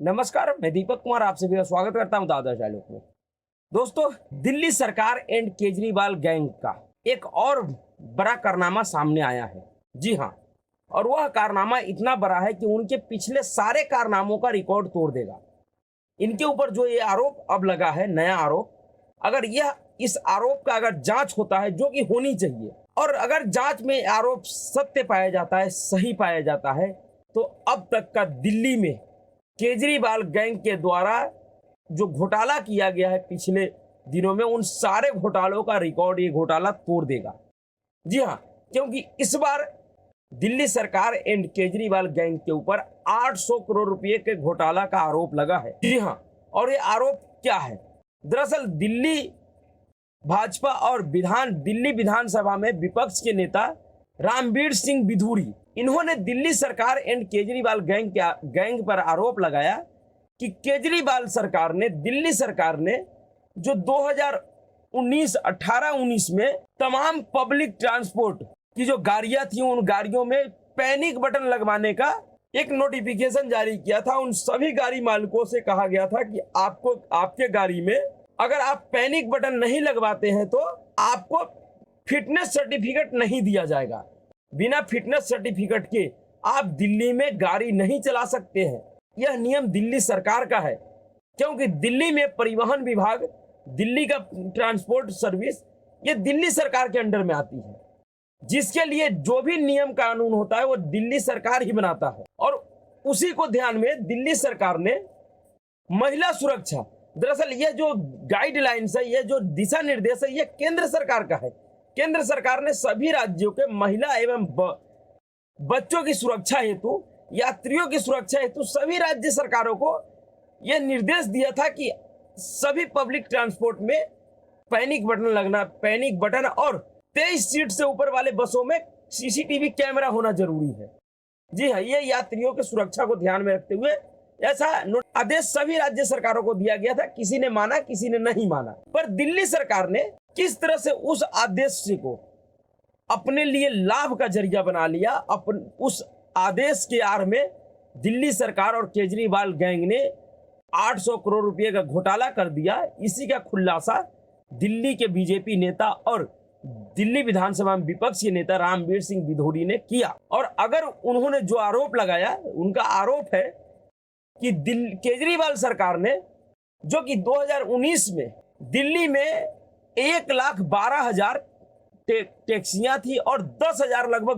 नमस्कार, मैं दीपक कुमार आप सभी का स्वागत करता हूं दादा चालुक में। दोस्तों, दिल्ली सरकार एंड केजरीवाल गैंग का एक और बड़ा कारनामा सामने आया है। जी हां, और वह कारनामा इतना बड़ा है कि उनके पिछले सारे कारनामों का रिकॉर्ड तोड़ देगा। इनके ऊपर जो ये आरोप अब लगा है, नया आरोप, अगर इस आरोप का अगर जांच होता है, जो कि होनी चाहिए, और अगर जांच में आरोप सत्य पाया जाता है, सही पाया जाता है, तो अब तक का दिल्ली में केजरीवाल गैंग के द्वारा जो घोटाला किया गया है पिछले दिनों में, उन सारे घोटालों का रिकॉर्ड ये घोटाला तोड़ देगा। जी हाँ, क्योंकि इस बार दिल्ली सरकार एंड केजरीवाल गैंग के ऊपर 800 करोड़ रुपए के घोटाला का आरोप लगा है। जी हाँ, और ये आरोप क्या है? दरअसल दिल्ली भाजपा और दिल्ली विधानसभा में विपक्ष के नेता रामवीर सिंह बिधूरी, इन्होंने दिल्ली सरकार एंड केजरीवाल गैंग पर आरोप लगाया कि केजरीवाल सरकार ने, दिल्ली सरकार ने जो 2018-19 में तमाम पब्लिक ट्रांसपोर्ट की जो गाड़ियां थी, उन गाड़ियों में पैनिक बटन लगवाने का एक नोटिफिकेशन जारी किया था। उन सभी गाड़ी मालिकों से कहा गया था कि आपके गाड़ी में अगर आप पैनिक बटन नहीं लगवाते हैं तो आपको फिटनेस सर्टिफिकेट नहीं दिया जाएगा। बिना फिटनेस सर्टिफिकेट के आप दिल्ली में गाड़ी नहीं चला सकते हैं। यह नियम दिल्ली सरकार का है, क्योंकि दिल्ली में परिवहन विभाग, दिल्ली का ट्रांसपोर्ट सर्विस, ये दिल्ली सरकार के अंडर में आती है, जिसके लिए जो भी नियम कानून होता है वो दिल्ली सरकार ही बनाता है। और उसी को ध्यान में दिल्ली सरकार ने महिला सुरक्षा, दरअसल ये जो गाइडलाइंस है, ये जो दिशा निर्देश है, ये केंद्र सरकार का है। केंद्र सरकार ने सभी राज्यों के महिला एवं बच्चों की सुरक्षा हेतु, यात्रियों की सुरक्षा हेतु सभी राज्य सरकारों को यह निर्देश दिया था कि सभी पब्लिक ट्रांसपोर्ट में पैनिक बटन और 23 सीट से ऊपर वाले बसों में सीसीटीवी कैमरा होना जरूरी है। जी हाँ, ये यात्रियों की सुरक्षा को ध्यान में रखते हुए ऐसा आदेश सभी राज्य सरकारों को दिया गया था। किसी ने माना, किसी ने नहीं माना, पर दिल्ली सरकार ने किस तरह से उस आदेश को अपने लिए लाभ का जरिया बना लिया। उस आदेश के आड़ में दिल्ली सरकार और केजरीवाल गैंग ने 800 करोड़ रुपए का घोटाला कर दिया। इसी का खुलासा दिल्ली के बीजेपी नेता और दिल्ली विधानसभा में विपक्ष के नेता रामवीर सिंह बिधूरी ने किया। और अगर उन्होंने जो आरोप लगाया, उनका आरोप है कि केजरीवाल सरकार ने, जो कि 2019 में दिल्ली में 1,12,000 टैक्सियां थी और 10,000 लगभग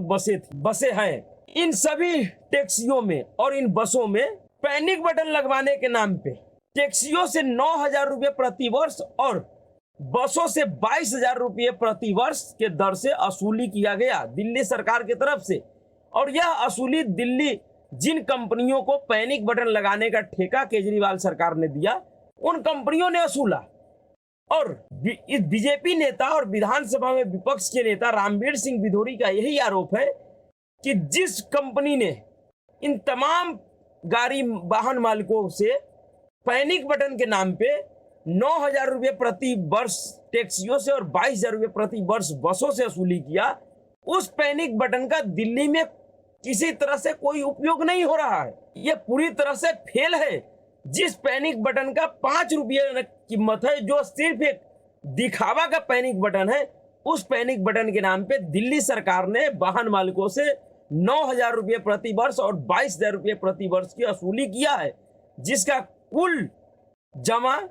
बसें हैं, इन सभी टैक्सियों में और इन बसों में पैनिक बटन लगवाने के नाम पे टैक्सियों से 9,000 रुपये प्रति वर्ष और बसों से 22,000 रुपये प्रति वर्ष के दर से वसूली किया गया दिल्ली सरकार की तरफ से। और यह वसूली दिल्ली जिन कंपनियों को पैनिक बटन लगाने का ठेका केजरीवाल सरकार ने दिया, उन कंपनियों ने वसूला। और इस बीजेपी नेता और विधानसभा में विपक्ष के नेता रामवीर सिंह बिधूरी का यही आरोप है कि जिस कंपनी ने इन तमाम गाड़ी वाहन मालिकों से पैनिक बटन के नाम पे 9,000 रुपये प्रति वर्ष टैक्सियों से और 22,000 रुपये प्रति वर्ष बसों से वसूली किया, उस पैनिक बटन का दिल्ली में किसी तरह से कोई उपयोग नहीं हो रहा है। यह पूरी तरह से फेल है। जिस पैनिक बटन का 5 रुपये कीमत है, जो सिर्फ एक दिखावा का पैनिक बटन है, उस पैनिक बटन के नाम पे दिल्ली सरकार ने वाहन मालिकों से 9,000 रुपये प्रति वर्ष और 22,000 रुपये प्रति वर्ष की वसूली किया है, जिसका कुल जमा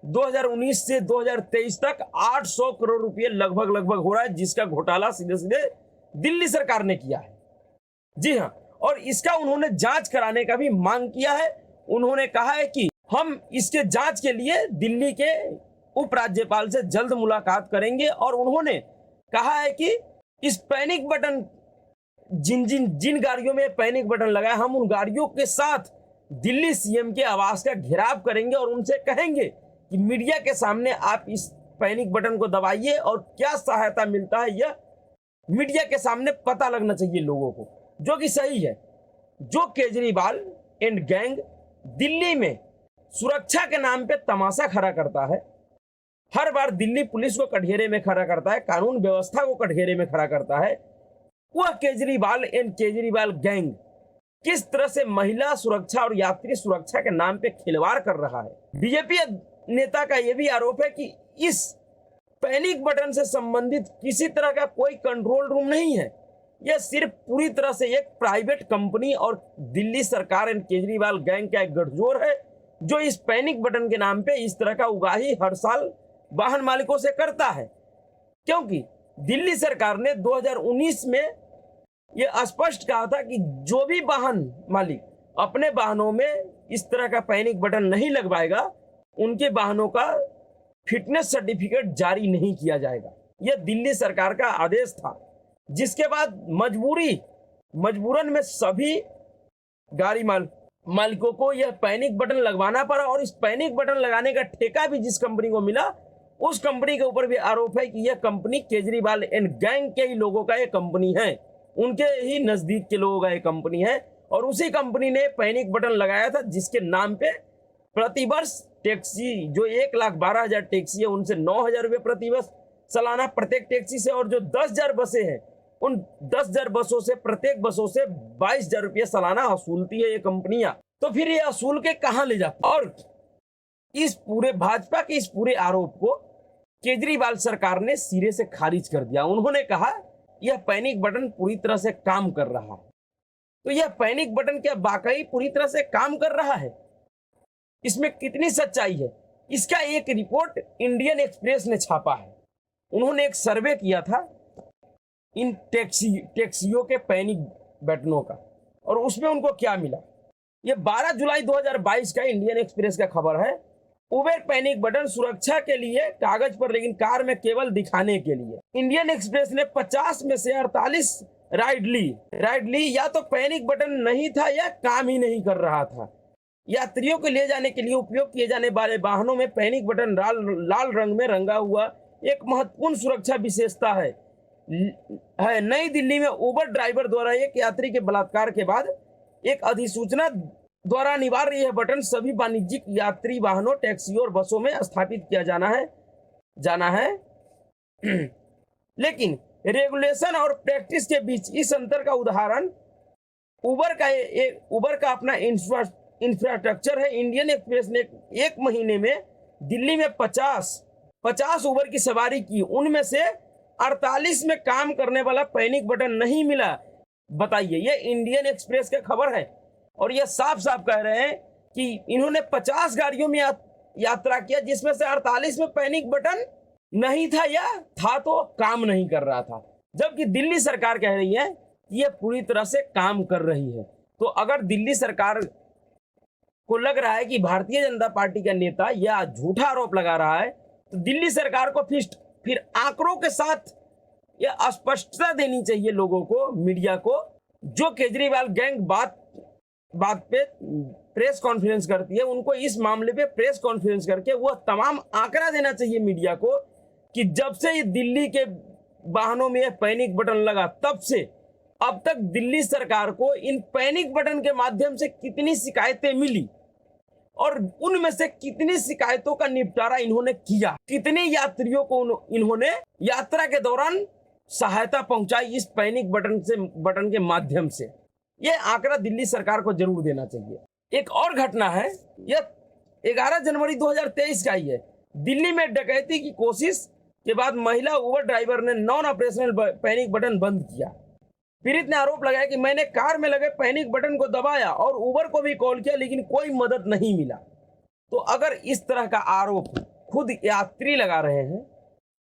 2019 से 2023 तक 800 करोड़ रुपये लगभग हो रहा है, जिसका घोटाला सीधे सीधे दिल्ली सरकार ने किया है। जी हाँ, और इसका उन्होंने जांच कराने का भी मांग किया है। उन्होंने कहा है कि हम इसके जांच के लिए दिल्ली के उपराज्यपाल से जल्द मुलाकात करेंगे। और उन्होंने कहा है कि इस पैनिक बटन, जिन गाड़ियों में पैनिक बटन लगा है, हम उन गाड़ियों के साथ दिल्ली सीएम के आवास का घेराव करेंगे और उनसे कहेंगे कि मीडिया के सामने आप इस पैनिक बटन को दबाइए और क्या सहायता मिलता है, यह मीडिया के सामने पता लगना चाहिए लोगों को, जो कि सही है। जो केजरीवाल एंड गैंग दिल्ली में सुरक्षा के नाम पे तमाशा खड़ा करता है, हर बार दिल्ली पुलिस को कटघरे में खड़ा करता है, कानून व्यवस्था को कटघरे में खड़ा करता है, वह केजरीवाल एंड केजरीवाल गैंग किस तरह से महिला सुरक्षा और यात्री सुरक्षा के नाम पे खिलवाड़ कर रहा है। बीजेपी नेता का यह भी आरोप है कि इस पैनिक बटन से संबंधित किसी तरह का कोई कंट्रोल रूम नहीं है, यह सिर्फ पूरी तरह से एक प्राइवेट कंपनी और दिल्ली सरकार एंड केजरीवाल गैंग का एक गठजोड़ है, जो इस पैनिक बटन के नाम पे इस तरह का उगाही हर साल वाहन मालिकों से करता है। क्योंकि दिल्ली सरकार ने 2019 में यह स्पष्ट कहा था कि जो भी वाहन मालिक अपने वाहनों में इस तरह का पैनिक बटन नहीं लगवाएगा, उनके वाहनों का फिटनेस सर्टिफिकेट जारी नहीं किया जाएगा। यह दिल्ली सरकार का आदेश था, जिसके बाद मजबूरन में सभी गाड़ी मालिकों को यह पैनिक बटन लगवाना पड़ा। और इस पैनिक बटन लगाने का ठेका भी जिस कंपनी को मिला, उस कंपनी के ऊपर भी आरोप है कि यह कंपनी केजरीवाल एंड गैंग के ही लोगों का यह कंपनी है, उनके ही नजदीक के लोगों का यह कंपनी है। और उसी कंपनी ने पैनिक बटन लगाया था, जिसके नाम पे प्रतिवर्ष टैक्सी जो 1,12,000 टैक्सी है, उनसे 9,000 रुपये प्रतिवर्ष सालाना प्रत्येक टैक्सी से, और जो 10,000 बसें हैं, उन 10,000 बसों से प्रत्येक बसों से 22,000 रुपये सालाना वसूलती है ये कंपनियां। तो फिर ये वसूल के कहां ले जाती? और इस पूरे भाजपा के इस पूरे आरोप को केजरीवाल सरकार ने सिरे से खारिज कर दिया। उन्होंने कहा यह पैनिक बटन पूरी तरह से काम कर रहा है। तो यह पैनिक बटन क्या वाकई पूरी तरह से काम कर रहा है? इसमें कितनी सच्चाई है? इसका एक रिपोर्ट इंडियन एक्सप्रेस ने छापा है। उन्होंने एक सर्वे किया था इन टैक्सियों के पैनिक बटनों का, और उसमें उनको क्या मिला। यह 12 जुलाई 2022 का इंडियन एक्सप्रेस का खबर है। उबेर पैनिक बटन सुरक्षा के लिए कागज पर, लेकिन कार में केवल दिखाने के लिए। इंडियन एक्सप्रेस ने 50 में से 48 राइड ली। या तो पैनिक बटन नहीं था या काम ही नहीं कर रहा था। यात्रियों को ले जाने के लिए उपयोग किए जाने वाले वाहनों में पैनिक बटन लाल रंग में रंगा हुआ एक महत्वपूर्ण सुरक्षा विशेषता है। नई दिल्ली में उबर ड्राइवर द्वारा एक यात्री के बलात्कार के बाद एक अधिसूचना द्वारा अनिवार्य यह बटन सभी वाणिज्यिक यात्री वाहनों, टैक्सी और बसों में स्थापित किया जाना है। लेकिन रेगुलेशन और प्रैक्टिस के बीच इस अंतर का उदाहरण उबर का अपना इंफ्रास्ट्रक्चर है। इंडियन एक्सप्रेस ने एक महीने में दिल्ली में 50 उबर की सवारी की, उनमें से 48 में काम करने वाला पैनिक बटन नहीं मिला। बताइए, ये इंडियन एक्सप्रेस का खबर है, और ये साफ साफ कह रहे हैं कि इन्होंने 50 गाड़ियों में यात्रा किया, जिसमें से 48 में पैनिक बटन नहीं था, या था तो काम नहीं कर रहा था। जबकि दिल्ली सरकार कह रही है कि यह पूरी तरह से काम कर रही है। तो अगर दिल्ली सरकार को लग रहा है कि भारतीय जनता पार्टी का नेता यह झूठा आरोप लगा रहा है, तो दिल्ली सरकार को फिर आंकड़ों के साथ यह स्पष्टता देनी चाहिए लोगों को, मीडिया को। जो केजरीवाल गैंग बात पे प्रेस कॉन्फ्रेंस करती है, उनको इस मामले पे प्रेस कॉन्फ्रेंस करके वह तमाम आंकड़ा देना चाहिए मीडिया को कि जब से ये दिल्ली के वाहनों में पैनिक बटन लगा, तब से अब तक दिल्ली सरकार को इन पैनिक बटन के माध्यम से कितनी शिकायतें मिली, और उनमें से कितनी शिकायतों का निपटारा इन्होंने किया, कितने यात्रियों को इन्होंने यात्रा के दौरान सहायता पहुंचाई इस पैनिक बटन के माध्यम से। यह आंकड़ा दिल्ली सरकार को जरूर देना चाहिए। एक और घटना है, यह 11 जनवरी 2023 का ही है। दिल्ली में डकैती की कोशिश के बाद महिला उबर ड्राइवर ने नॉन ऑपरेशनल पैनिक बटन बंद किया। पीड़ित ने आरोप लगाया कि मैंने कार में लगे पैनिक बटन को दबाया और उबर को भी कॉल किया, लेकिन कोई मदद नहीं मिला। तो अगर इस तरह का आरोप खुद यात्री लगा रहे हैं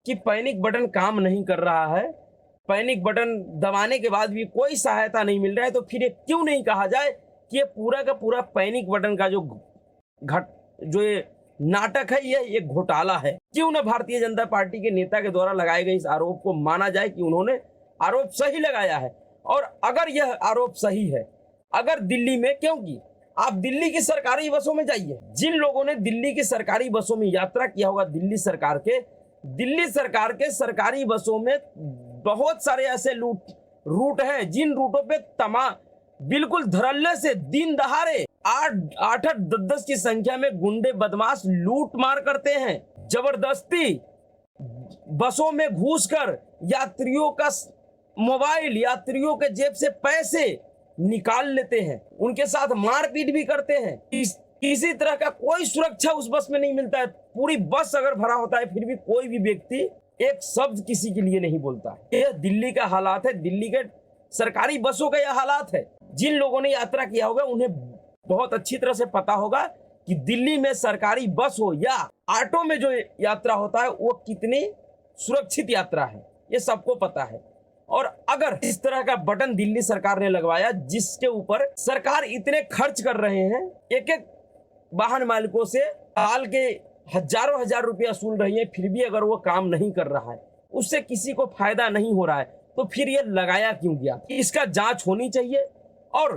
कि पैनिक बटन काम नहीं कर रहा है, पैनिक बटन दबाने के बाद भी कोई सहायता नहीं मिल रहा है, तो फिर ये क्यों नहीं कहा जाए कि ये पूरा का पूरा पैनिक बटन का जो ये नाटक है, ये घोटाला है। क्यों ना भारतीय जनता पार्टी के नेता के द्वारा लगाए गए इस आरोप को माना जाए कि उन्होंने आरोप सही लगाया है। और अगर यह आरोप सही है, अगर दिल्ली में, क्योंकि आप दिल्ली की सरकारी बसों में जाइए, जिन लोगों ने दिल्ली की सरकारी बसों में यात्रा किया होगा, दिल्ली सरकार के सरकारी बसों में बहुत सारे ऐसे रूट हैं जिन रूटों पे बिल्कुल धड़ल्ले से दिन दहाड़े 8-10 की संख्या में गुंडे बदमाश लूट मार करते हैं, जबरदस्ती बसों में घुसकर यात्रियों का मोबाइल, यात्रियों के जेब से पैसे निकाल लेते हैं, उनके साथ मारपीट भी करते हैं। किसी तरह का कोई सुरक्षा उस बस में नहीं मिलता है। पूरी बस अगर भरा होता है फिर भी कोई भी व्यक्ति एक शब्द किसी के लिए नहीं बोलता है। यह दिल्ली का हालात है, दिल्ली के सरकारी बसों का यह हालात है। जिन लोगों ने यात्रा किया होगा उन्हें बहुत अच्छी तरह से पता होगा कि दिल्ली में सरकारी बस हो या ऑटो में जो यात्रा होता है वो कितनी सुरक्षित यात्रा है, ये सबको पता है। और अगर इस तरह का बटन दिल्ली सरकार ने लगवाया जिसके ऊपर सरकार इतने खर्च कर रहे हैं, एक एक वाहन मालिकों से साल के हजारों हजार रुपया वसूल रही है, फिर भी अगर वो काम नहीं कर रहा है, उससे किसी को फायदा नहीं हो रहा है, तो फिर ये लगाया क्यों गया? इसका जांच होनी चाहिए। और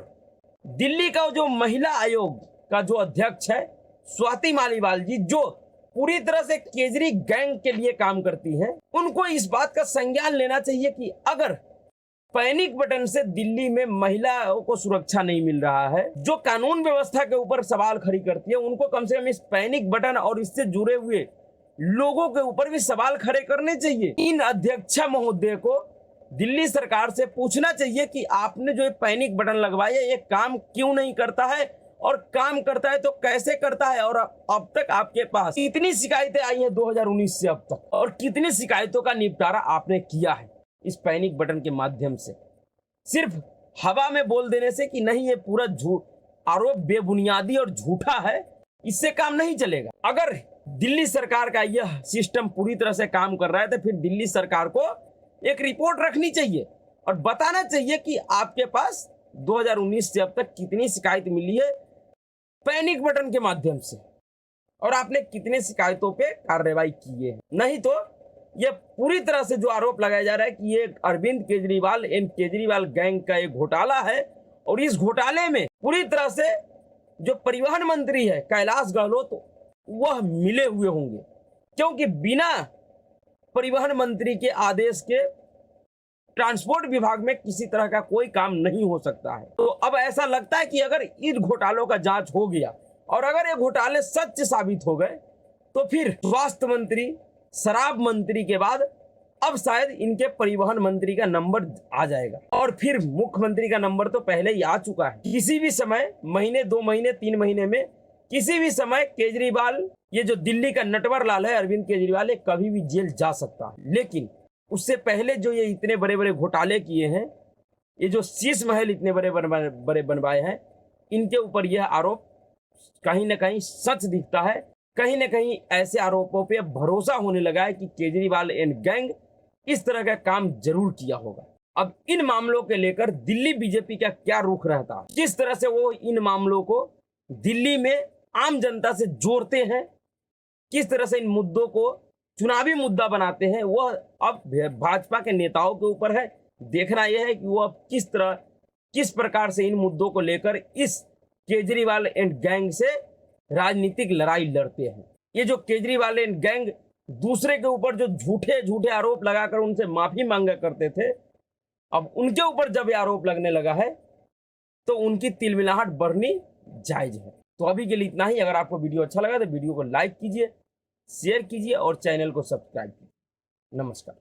दिल्ली का जो महिला आयोग का जो अध्यक्ष है स्वाति मालीवाल जी, जो पूरी तरह से केजरी गैंग के लिए काम करती हैं, उनको इस बात का संज्ञान लेना चाहिए कि अगर पैनिक बटन से दिल्ली में महिलाओं को सुरक्षा नहीं मिल रहा है, जो कानून व्यवस्था के ऊपर सवाल खड़ी करती है, उनको कम से कम इस पैनिक बटन और इससे जुड़े हुए लोगों के ऊपर भी सवाल खड़े करने चाहिए। इन अध्यक्ष महोदय को दिल्ली सरकार से पूछना चाहिए कि आपने जो पैनिक बटन लगवाया ये काम क्यों नहीं करता है, और काम करता है तो कैसे करता है, और अब तक आपके पास कितनी शिकायतें आई हैं 2019 से अब तक, और कितनी शिकायतों का निपटारा आपने किया है इस पैनिक बटन के माध्यम से। सिर्फ हवा में बोल देने से कि नहीं ये पूरा आरोप बेबुनियादी और झूठा है, इससे काम नहीं चलेगा। अगर दिल्ली सरकार का यह सिस्टम पूरी तरह से काम कर रहा है तो फिर दिल्ली सरकार को एक रिपोर्ट रखनी चाहिए और बताना चाहिए कि आपके पास 2019 से अब तक कितनी शिकायत मिली है पैनिक बटन के माध्यम से, और आपने कितने शिकायतों पे कार्रवाई की है। नहीं तो यह पूरी तरह से जो आरोप लगाया जा रहा है कि ये अरविंद केजरीवाल एंड केजरीवाल गैंग का एक घोटाला है, और इस घोटाले में पूरी तरह से जो परिवहन मंत्री है कैलाश गहलोत वह मिले हुए होंगे, क्योंकि बिना परिवहन मंत्री के आदेश के ट्रांसपोर्ट विभाग में किसी तरह का कोई काम नहीं हो सकता है। तो अब ऐसा लगता है कि अगर इन घोटालों का जांच हो गया और अगर ये घोटाले सच साबित हो गए तो फिर स्वास्थ्य मंत्री, शराब मंत्री के बाद अब शायद इनके परिवहन मंत्री का नंबर आ जाएगा, और फिर मुख्यमंत्री का नंबर तो पहले ही आ चुका है। किसी भी समय, महीने, 2 महीने, 3 महीने में किसी भी समय केजरीवाल, ये जो दिल्ली का नटवर लाल है अरविंद केजरीवाल, ये कभी भी जेल जा सकता है। लेकिन उससे पहले जो ये इतने बड़े बड़े घोटाले किए हैं, ये जो शीश महल इतने बड़े बड़े बनवाए हैं, इनके ऊपर यह आरोप कहीं ना कहीं सच दिखता है। कहीं ना कहीं ऐसे आरोपों पे भरोसा होने लगा है कि केजरीवाल एंड गैंग इस तरह का काम जरूर किया होगा। अब इन मामलों के लेकर दिल्ली बीजेपी का क्या रुख रहता है, किस तरह से वो इन मामलों को दिल्ली में आम जनता से जोड़ते हैं, किस तरह से इन मुद्दों को चुनावी मुद्दा बनाते हैं, वह अब भाजपा के नेताओं के ऊपर है। देखना यह है कि वो अब किस प्रकार से इन मुद्दों को लेकर इस केजरीवाल एंड गैंग से राजनीतिक लड़ाई लड़ते हैं। ये जो केजरीवाल एंड गैंग दूसरे के ऊपर जो झूठे झूठे आरोप लगाकर उनसे माफी मांगा करते थे, अब उनके ऊपर जब ये आरोप लगने लगा है तो उनकी तिलमिलाहट बढ़नी जायज है। तो अभी के लिए इतना ही। अगर आपको वीडियो अच्छा लगा तो वीडियो को लाइक कीजिए, शेयर कीजिए और चैनल को सब्सक्राइब कीजिए। नमस्कार।